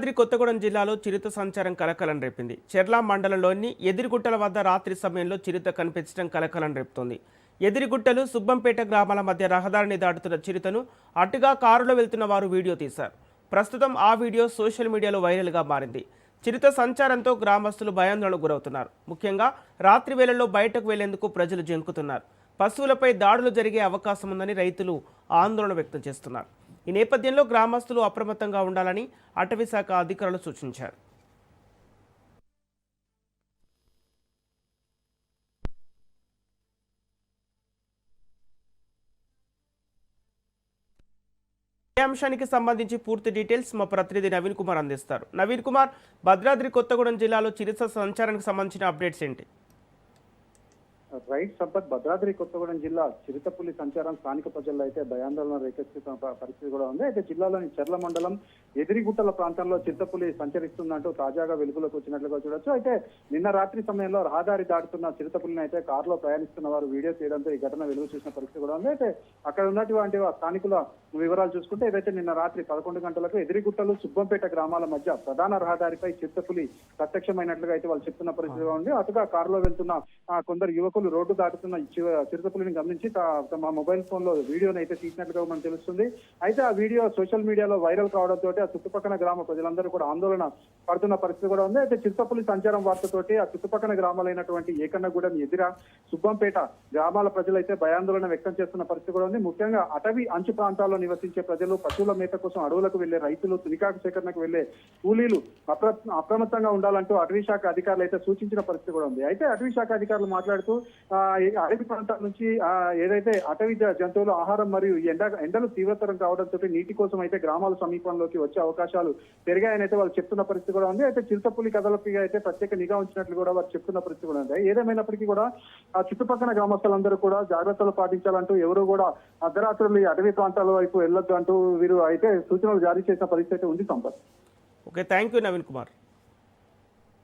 భద్రాద్రి కొత్తగూడెం జిల్లాలో చిరుత సంచారం కలకలం రేపింది. చెర్ల మండలంలోని ఎదిరిగుట్టల వద్ద రాత్రి సమయంలో చిరుత కనిపించడం కలకలం రేపుతోంది. ఎదిరిగుట్టలు సుబ్బంపేట గ్రామాల మధ్య రహదారిని దాటుతున్న చిరుతను అటుగా కారులో వెళ్తున్న వారు వీడియో తీశారు. ప్రస్తుతం ఆ వీడియో సోషల్ మీడియాలో వైరల్గా మారింది. చిరుత సంచారంతో గ్రామస్తులు భయాందోళనకు గురవుతున్నారు. ముఖ్యంగా రాత్రి వేళల్లో బయటకు వెళ్లేందుకు ప్రజలు జంకుతున్నారు. పశువులపై దాడులు జరిగే అవకాశం ఉందని రైతులు ఆందోళన వ్యక్తం చేస్తున్నారు. ఈ నేపథ్యంలో గ్రామస్తులు అప్రమత్తంగా ఉండాలని అటవీ శాఖ అధికారులు సూచించారు. ఈ అంశానికి సంబంధించి పూర్తి డీటెయిల్స్ మా ప్రతినిధి నవీన్ కుమార్ అందిస్తారు. నవీన్ కుమార్, భద్రాద్రి కొత్తగూడెం జిల్లాలో చిరుత సంచారానికి సంబంధించిన అప్డేట్స్ ఏంటి? రైట్ సంపత్, భద్రాద్రి కొత్తగూడెం జిల్లా చిరుతపులి సంచారం స్థానిక ప్రజల్లో అయితే భయాందోళన రేకెత్తుతున్న పరిస్థితి కూడా ఉంది. అయితే జిల్లాలోని చెర్ల మండలం ఎదిరిగుట్టల ప్రాంతంలో చిరుతపులి సంచరిస్తుందంటూ తాజాగా వెలుగులోకి వచ్చినట్లుగా చూడొచ్చు. అయితే నిన్న రాత్రి సమయంలో రహదారి దాటుతున్న చిరుతపులిని అయితే కారులో ప్రయాణిస్తున్న వారు వీడియో తీయడంతో ఈ ఘటన వెలుగు చూసిన పరిస్థితి కూడా ఉంది. అయితే అక్కడ ఉన్నటువంటి స్థానికుల వివరాలు చూసుకుంటే ఏదైతే నిన్న రాత్రి 11 గంటలకు ఎదిరిగుట్టలు సుబ్బంపేట గ్రామాల మధ్య ప్రధాన రహదారిపై చిరుతపులి ప్రత్యక్షమైనట్లుగా అయితే వాళ్ళు చెప్తున్న పరిస్థితిగా ఉంది. అటుగా కారులో వెళ్తున్న కొందరు యువకులు రోడ్డు దాటుతున్న చిరుతపులిని గమనించి మా మొబైల్ ఫోన్ లో వీడియోని అయితే తీసినట్లుగా మనకు తెలుస్తుంది. అయితే ఆ వీడియో సోషల్ మీడియాలో వైరల్ కావడంతో ఆ చుట్టుపక్కల గ్రామ ప్రజలందరూ కూడా ఆందోళన పడుతున్న పరిస్థితి కూడా ఉంది. అయితే చిరుతపులి సంచారం వార్తతోటి ఆ చుట్టుపక్కల గ్రామాలైనటువంటి ఏకన్నగూడెం, ఎదిర, సుబ్బంపేట గ్రామాల ప్రజలైతే భయాందోళన వ్యక్తం చేస్తున్న పరిస్థితి కూడా ఉంది. ముఖ్యంగా అటవీ అంచు ప్రాంతాల్లో నివసించే ప్రజలు, పశువుల మేత కోసం అడవులకు వెళ్లే రైతులు, తునికాకు సేకరణకు వెళ్లే కూలీలు అప్రమత్తంగా ఉండాలంటూ అటవీ శాఖ అధికారులు అయితే సూచించిన పరిస్థితి కూడా ఉంది. అయితే అటవీ శాఖ అధికారులు మాట్లాడుతూ అడవి ప్రాంతాల నుంచి ఏదైతే అటవీ జంతువుల ఆహారం మరియు ఎండలు తీవ్రతరం కావడంతో నీటి కోసం అయితే గ్రామాల సమీపంలోకి వచ్చే అవకాశాలు పెరిగాయని అయితే వాళ్ళు చెప్తున్న పరిస్థితి కూడా ఉంది. అయితే చిరుతపులి కథలపై అయితే ప్రత్యేక నిఘా ఉంచినట్లు కూడా వారు చెప్తున్న పరిస్థితి కూడా ఉంది. ఏదేమైనప్పటికీ కూడా ఆ చుట్టుపక్కల గ్రామస్తులందరూ కూడా జాగ్రత్తలు పాటించాలంటూ, ఎవరు కూడా అర్ధరాత్రులు ఈ అటవీ ప్రాంతాల వైపు వెళ్ళొద్దు అంటూ వీరు అయితే సూచనలు జారీ చేసిన పరిస్థితి ఉంది. Sampath. Okay, thank you Naveen Kumar.